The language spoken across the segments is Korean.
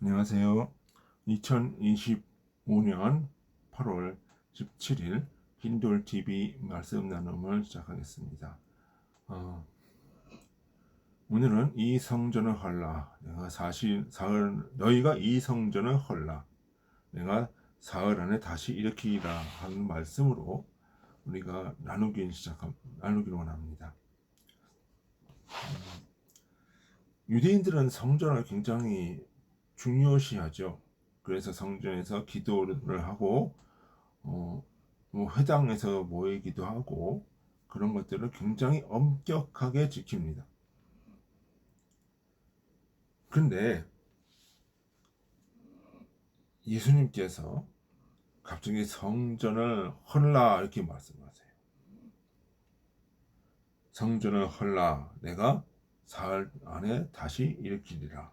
안녕하세요. 2025년 8월 17일 흰돌TV 말씀 나눔을 시작하겠습니다. 오늘은 이 성전을 헐라 내가 사흘 너희가 이 성전을 헐라 내가 사흘 안에 다시 일으키리라 하는 말씀으로 우리가 나누기로 원합니다. 유대인들은 성전을 굉장히 중요시하죠. 그래서 성전에서 기도를 하고 회당에서 모이기도 하고 그런 것들을 굉장히 엄격하게 지킵니다. 그런데 예수님께서 갑자기 성전을 헐라 이렇게 말씀하세요. 성전을 헐라 내가 사흘 안에 다시 일으키리라.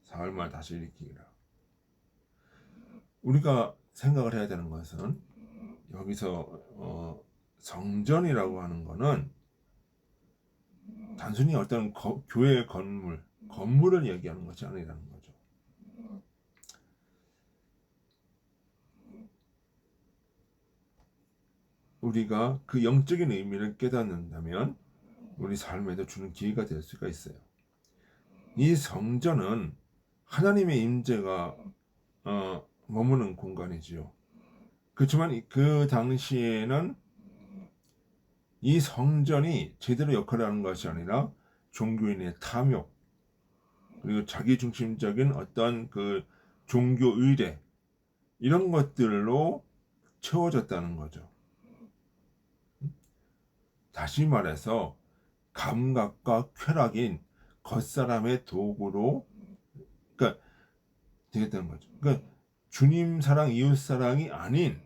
사흘 만에 다시 일으키리라. 우리가 생각을 해야 되는 것은 여기서 성전이라고 하는 것은 단순히 어떤 교회의 건물을 얘기하는 것이 아니라는 거죠. 우리가 그 영적인 의미를 깨닫는다면 우리 삶에도 주는 기회가 될 수가 있어요. 이 성전은 하나님의 임재가 머무는 공간이지요. 그렇지만 그 당시에는 이 성전이 제대로 역할을 하는 것이 아니라 종교인의 탐욕 그리고 자기중심적인 어떤 그 종교 의례 이런 것들로 채워졌다는 거죠. 다시 말해서 감각과 쾌락인 겉사람의 도구로 그러니까 되겠다는 거죠. 그러니까 주님 사랑, 이웃 사랑이 아닌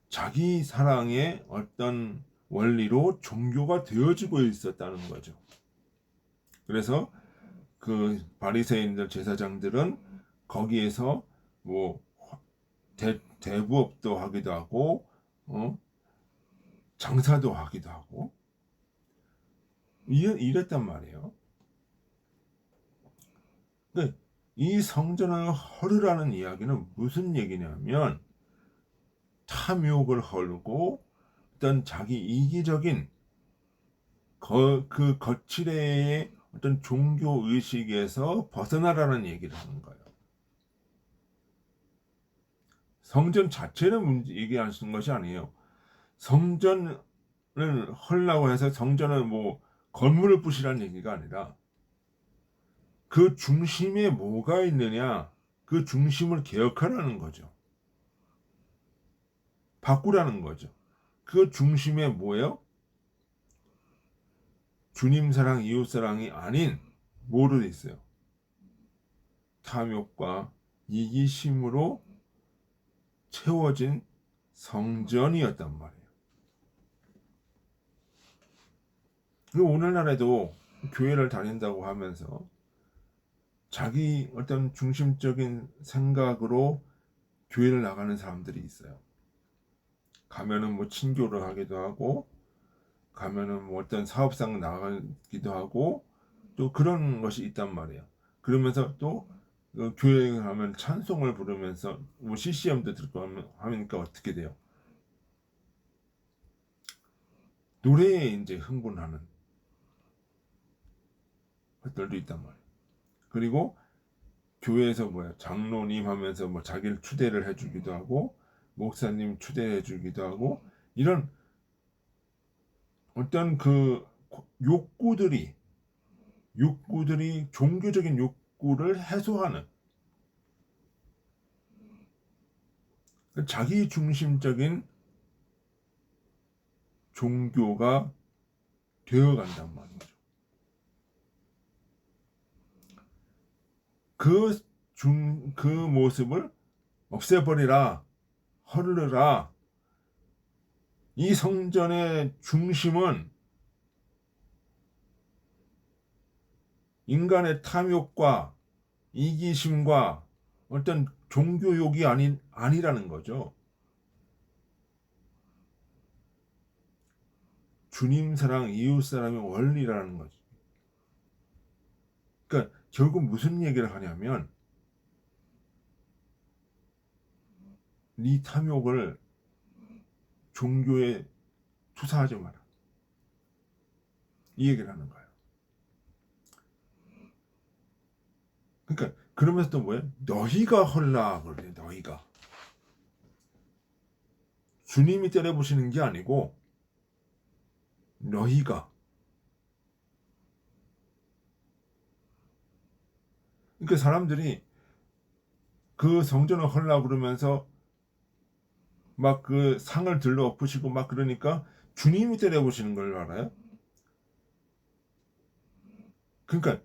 자기 사랑의 어떤 원리로 종교가 되어지고 있었다는 거죠. 그래서 그 바리새인들 제사장들은 거기에서 뭐 대부업도 하기도 하고 장사도 하기도 하고 이랬단 말이에요. 그러니까 이 성전을 헐으라는 이야기는 무슨 얘기냐면 탐욕을 헐고 어떤 자기 이기적인 그 거칠의 어떤 종교 의식에서 벗어나라는 얘기를 하는 거예요. 성전 자체는 얘기하시는 것이 아니에요. 성전을 헐라고 해서 성전을 뭐 건물을 부시라는 얘기가 아니라 그 중심에 뭐가 있느냐 그 중심을 개혁하라는 거죠. 바꾸라는 거죠. 그 중심에 뭐예요? 주님 사랑, 이웃 사랑이 아닌 뭐로 돼 있어요? 탐욕과 이기심으로 채워진 성전이었단 말이에요. 그리고 오늘날에도 교회를 다닌다고 하면서 자기 어떤 중심적인 생각으로 교회를 나가는 사람들이 있어요. 가면은 뭐 친교를 하기도 하고 가면은 뭐 어떤 사업상 나가기도 하고 또 그런 것이 있단 말이에요. 그러면서 또 교회 가면 찬송을 부르면서 뭐 CCM도 듣고 하니까 어떻게 돼요? 노래에 이제 흥분하는 것들도 있단 말이에요. 그리고 교회에서 뭐야 장로님 하면서 뭐 자기를 추대를 해주기도 하고 목사님 추대해주기도 하고 이런 어떤 그 욕구들이 종교적인 욕구를 해소하는 자기 중심적인 종교가 되어간단 말이죠. 그 모습을 없애버리라, 헐르라. 이 성전의 중심은 인간의 탐욕과 이기심과 어떤 종교욕이 아니라는 거죠. 주님 사랑, 이웃 사랑의 원리라는 거죠. 그러니까 결국 무슨 얘기를 하냐면 네 탐욕을 종교에 투사하지 마라. 이 얘기를 하는 거예요. 그러니까 그러면서 또 뭐예요? 너희가 헐라 그러네. 너희가. 주님이 때려부시는 게 아니고 너희가. 그러니까 사람들이 그 성전을 헐라 그러면서 막 그 상을 들러 엎으시고 막 그러니까 주님이 때려부시는 걸 알아요? 그러니까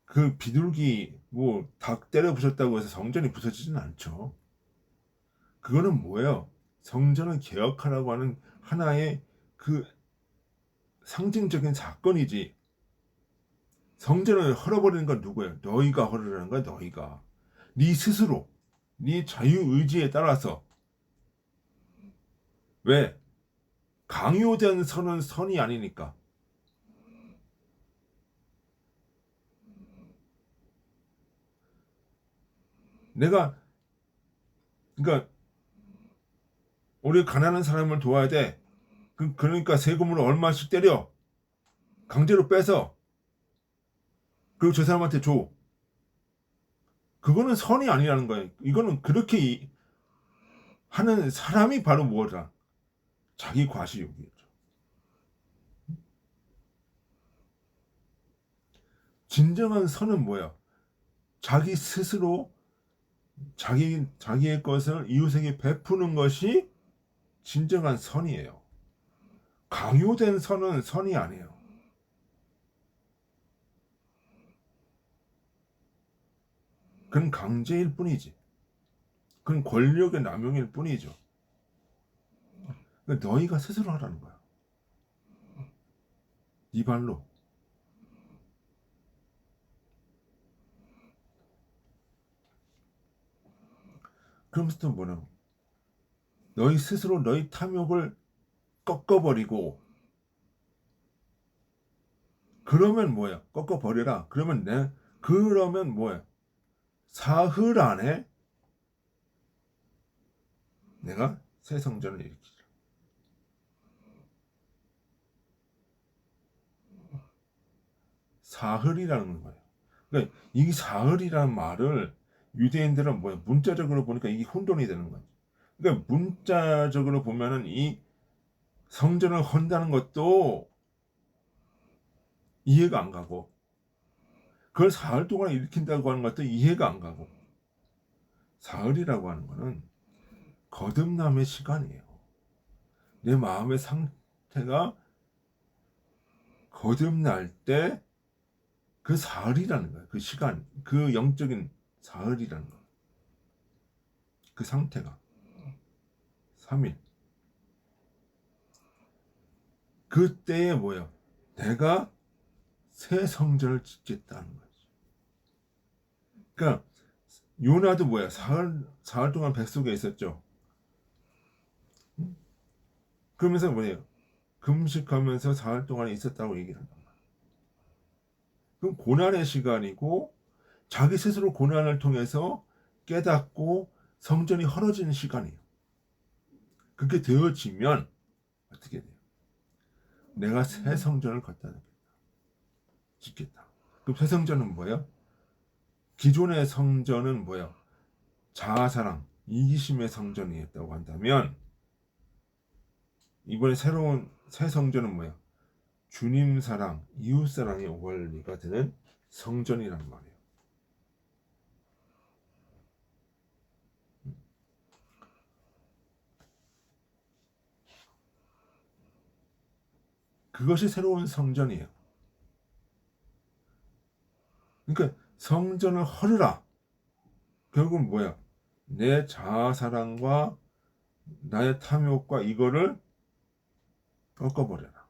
그 비둘기 뭐 닭 때려부셨다고 해서 성전이 부서지진 않죠. 그거는 뭐예요? 성전을 개혁하라고 하는 하나의 그 상징적인 사건이지. 성전을 헐어버리는 건 누구예요? 너희가 헐으라는 거야. 너희가 네 스스로 네 자유의지에 따라서. 왜? 강요된 선은 선이 아니니까. 내가 그러니까 우리 가난한 사람을 도와야 돼. 그러니까 세금을 얼마씩 때려. 강제로 빼서 그리고 저 사람한테 줘. 그거는 선이 아니라는 거예요. 이거는 그렇게 하는 사람이 바로 뭐라? 자기 과시욕이죠. 진정한 선은 뭐야? 자기 스스로 자기의 것을 이웃에게 베푸는 것이 진정한 선이에요. 강요된 선은 선이 아니에요. 그건 강제일 뿐이지. 그건 권력의 남용일 뿐이죠. 그러니까 너희가 스스로 하라는 거야. 네 발로. 그러면서 또 뭐냐고. 너희 스스로 너희 탐욕을 꺾어버리고. 그러면 뭐야? 꺾어버려라. 그러면 뭐야? 사흘 안에 내가 새 성전을 일으키리라. 사흘이라는 거예요. 그러니까 이 사흘이라는 말을 유대인들은 뭐야? 문자적으로 보니까 이게 혼돈이 되는 거죠. 그러니까 문자적으로 보면은 이 성전을 헌다는 것도 이해가 안 가고 그걸 사흘 동안 일으킨다고 하는 것도 이해가 안 가고 사흘이라고 하는 거는 거듭남의 시간이에요. 내 마음의 상태가 거듭날 때 그 사흘이라는 거예요. 그 시간, 그 영적인 사흘이라는 거. 그 상태가 3일. 그때에 뭐예요? 내가 새 성전을 짓겠다는 거지. 그러니까 요나도 뭐야? 사흘 동안 뱃속에 있었죠. 그러면서 뭐예요? 금식하면서 사흘 동안 있었다고 얘기를 한단 말이에요. 그럼 고난의 시간이고 자기 스스로 고난을 통해서 깨닫고 성전이 헐어지는 시간이에요. 그렇게 되어지면 어떻게 돼요? 내가 새 성전을 갖다 짓겠다. 그럼 새 성전은 뭐예요? 기존의 성전은 뭐예요? 자아사랑, 이기심의 성전이었다고 한다면 이번에 새로운 새 성전은 뭐예요? 주님 사랑, 이웃 사랑의 원리가 되는 성전이란 말이에요. 그것이 새로운 성전이에요. 그러니까 성전을 헐으라. 결국은 뭐야? 내 자아사랑과 나의 탐욕과 이거를 꺾어버려라.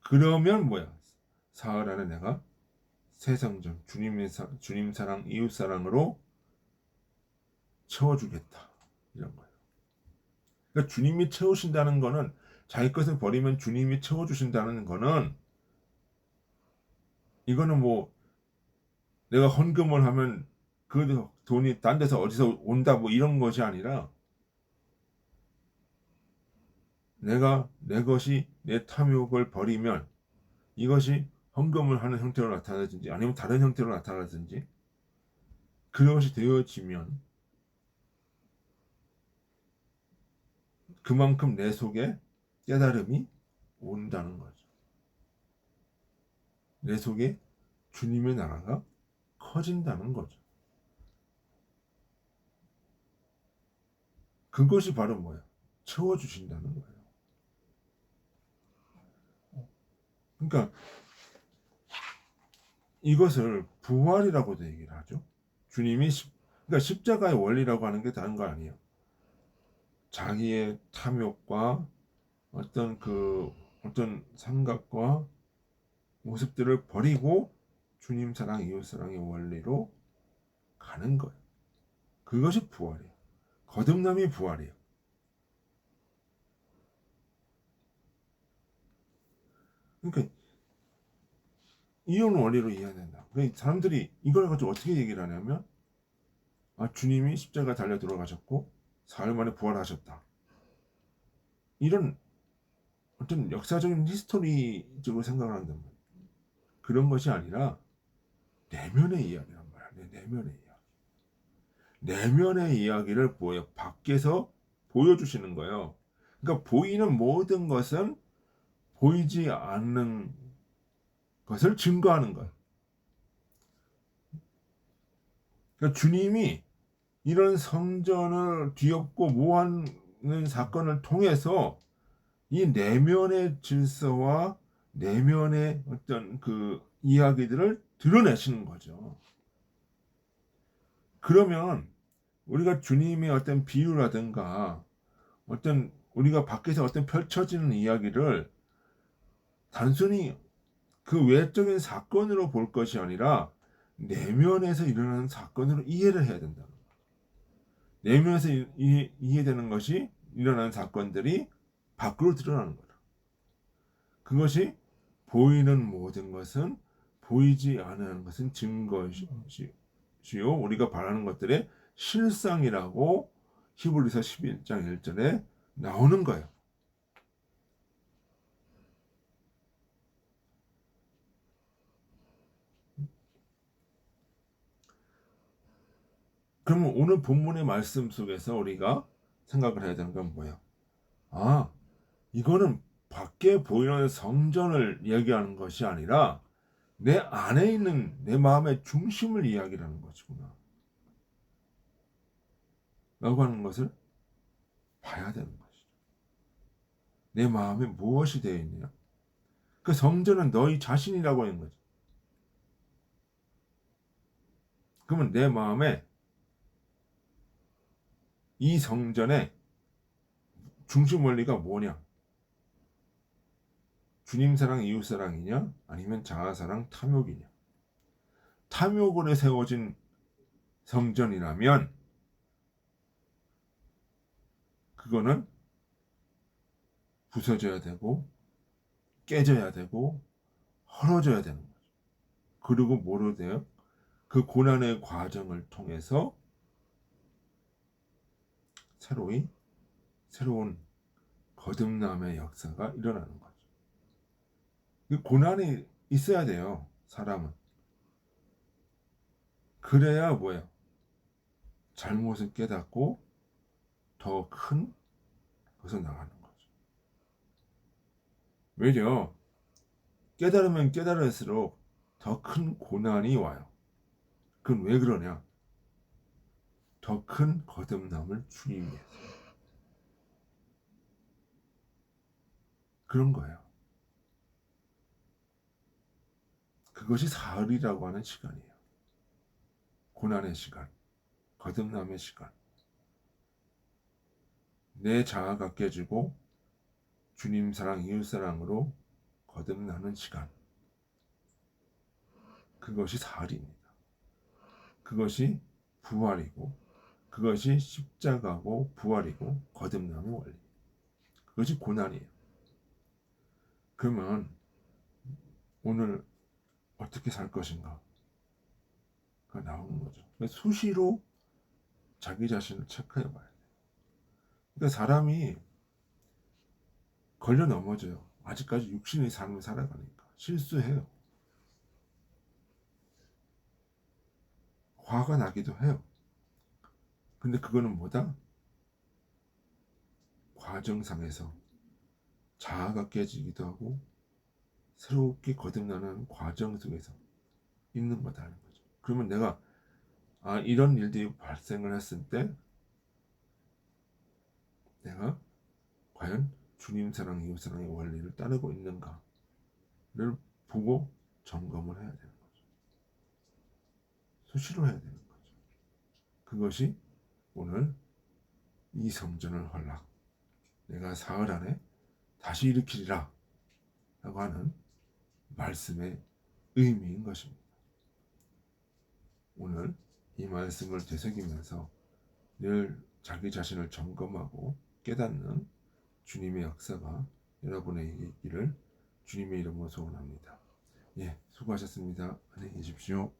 그러면 뭐야? 사흘 안에 내가 새 성전, 주님 사랑, 이웃 사랑으로 채워주겠다. 이런 거예요. 그러니까 주님이 채우신다는 거는 자기 것을 버리면 주님이 채워주신다는 거는 이거는 뭐 내가 헌금을 하면 그 돈이 딴 데서 어디서 온다 뭐 이런 것이 아니라 내가 내 것이 내 탐욕을 버리면 이것이 헌금을 하는 형태로 나타나든지 아니면 다른 형태로 나타나든지 그것이 되어지면 그만큼 내 속에 깨달음이 온다는 거죠. 내 속에 주님의 나라가 커진다는 거죠. 그것이 바로 뭐야? 채워주신다는 거예요. 그러니까 이것을 부활이라고도 얘기를 하죠. 주님이 그러니까 십자가의 원리라고 하는 게 다른 거 아니에요. 자기의 탐욕과 어떤 생각과 모습들을 버리고 주님 사랑, 이웃 사랑의 원리로 가는 거예요. 그것이 부활이에요. 거듭남이 부활이에요. 그러니까 이런 원리로 이해해야 된다. 그러니까 사람들이 이걸 가지고 어떻게 얘기를 하냐면 주님이 십자가 달려 돌아가셨고 사흘 만에 부활하셨다. 이런 어떤 역사적인 히스토리적으로 생각을 한단 말이에요. 그런 것이 아니라 내면의 이야기란 말이야. 내면의 이야기. 내면의 이야기를 밖에서 보여주시는 거예요. 그러니까 보이는 모든 것은 보이지 않는 것을 증거하는 거예요. 그러니까 주님이 이런 성전을 뒤엎고 모하는 사건을 통해서 이 내면의 질서와 내면의 어떤 그 이야기들을 드러내시는 거죠. 그러면 우리가 주님의 어떤 비유라든가 어떤 우리가 밖에서 어떤 펼쳐지는 이야기를 단순히 그 외적인 사건으로 볼 것이 아니라 내면에서 일어나는 사건으로 이해를 해야 된다. 내면에서 이해되는 것이 일어나는 사건들이 밖으로 드러나는 거다. 그것이 보이는 모든 것은 보이지 않는 것은 증거시요 우리가 바라는 것들의 실상이라고 히브리서 11장 1절에 나오는 거예요. 그러면 오늘 본문의 말씀 속에서 우리가 생각을 해야 되는 건 뭐예요? 이거는 밖에 보이는 성전을 이야기하는 것이 아니라 내 안에 있는 내 마음의 중심을 이야기하는 것이구나 라고 하는 것을 봐야 되는 것이죠. 내 마음에 무엇이 되어 있느냐? 그 성전은 너희 자신이라고 하는 거지. 그러면 내 마음에 이 성전의 중심 원리가 뭐냐? 주님 사랑, 이웃 사랑이냐? 아니면 자아 사랑, 탐욕이냐? 탐욕으로 세워진 성전이라면 그거는 부서져야 되고 깨져야 되고 헐어져야 되는 거죠. 그리고 뭐로 돼요? 그 고난의 과정을 통해서 새로운 거듭남의 역사가 일어나는 거죠. 그 고난이 있어야 돼요. 사람은. 그래야 뭐예요? 잘못을 깨닫고 더 큰 것을 나가는 거죠. 왜죠? 깨달으면 깨달을수록 더 큰 고난이 와요. 그건 왜 그러냐? 더 큰 거듭남을 주기 위해서. 그런 거예요. 그것이 사흘이라고 하는 시간이에요. 고난의 시간, 거듭남의 시간. 내 자아가 깨지고 주님 사랑, 이웃 사랑으로 거듭나는 시간. 그것이 사흘입니다. 그것이 부활이고 그것이 십자가고 부활이고 거듭남의 원리. 그것이 고난이에요. 그러면 오늘 어떻게 살 것인가? 가 나오는 거죠. 수시로 자기 자신을 체크해 봐야 돼요. 그러니까 사람이 걸려 넘어져요. 아직까지 육신의 삶을 살아가니까 실수해요. 화가 나기도 해요. 근데 그거는 뭐다? 과정상에서 자아가 깨지기도 하고 새롭게 거듭나는 과정 속에서 있는 거다는 거죠. 그러면 내가 이런 일들이 발생을 했을 때 내가 과연 주님 사랑, 이웃 사랑의 원리를 따르고 있는가를 보고 점검을 해야 되는 거죠. 수시로 해야 되는 거죠. 그것이 오늘 이 성전을 헐락 내가 사흘 안에 다시 일으키리라 라고 하는 말씀의 의미인 것입니다. 오늘 이 말씀을 되새기면서 늘 자기 자신을 점검하고 깨닫는 주님의 역사가 여러분에게 있기를 주님의 이름으로 소원합니다. 예, 수고하셨습니다. 안녕히 계십시오.